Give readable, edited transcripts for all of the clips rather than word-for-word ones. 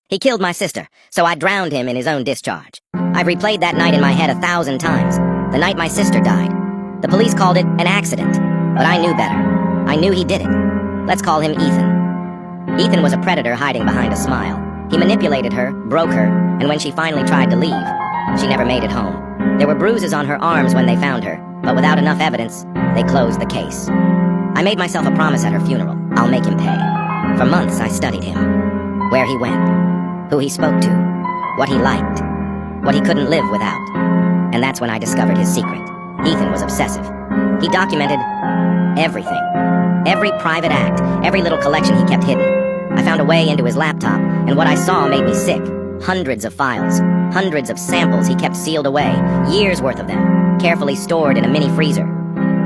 He killed my sister, so I drowned him in his own discharge. I've replayed that night in my head 1,000 times. The night my sister died. The police called it an accident, but I knew better. I knew he did it. Let's call him Ethan. Ethan was a predator hiding behind a smile. He manipulated her, broke her, and when she finally tried to leave, she never made it home. There were bruises on her arms when they found her, but without enough evidence, they closed the case. I made myself a promise at her funeral. I'll make him pay. For months, I studied him. Where he went, who he spoke to, what he liked, what he couldn't live without. And that's when I discovered his secret. Ethan was obsessive. He documented everything. Every private act, every little collection he kept hidden. I found a way into his laptop, and what I saw made me sick. Hundreds of files, hundreds of samples he kept sealed away, years worth of them, carefully stored in a mini freezer.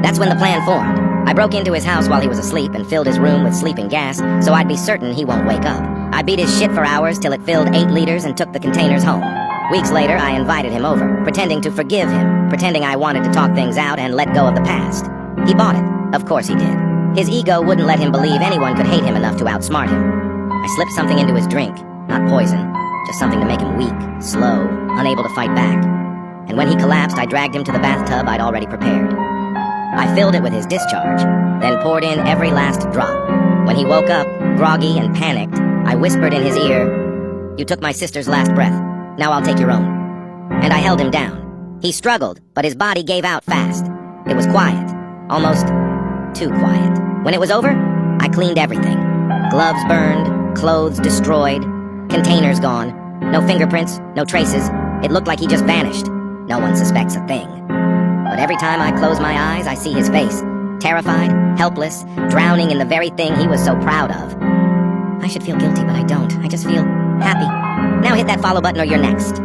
That's when the plan formed. I broke into his house while he was asleep and filled his room with sleeping gas, so I'd be certain he won't wake up. I beat his shit for hours till it filled 8 liters and took the containers home. Weeks later, I invited him over, pretending to forgive him, pretending I wanted to talk things out and let go of the past. He bought it. Of course he did. His ego wouldn't let him believe anyone could hate him enough to outsmart him. I slipped something into his drink, not poison, just something to make him weak, slow, unable to fight back. And when he collapsed, I dragged him to the bathtub I'd already prepared. I filled it with his discharge, then poured in every last drop. When he woke up, groggy and panicked, I whispered in his ear, "You took my sister's last breath. Now I'll take your own." And I held him down. He struggled, but his body gave out fast. It was quiet, almost too quiet. When it was over, I cleaned everything. Gloves burned, clothes destroyed, containers gone. No fingerprints, no traces. It looked like he just vanished. No one suspects a thing. But every time I close my eyes, I see his face. Terrified, helpless, drowning in the very thing he was so proud of. I should feel guilty, but I don't. I just feel happy. Now hit that follow button or you're next.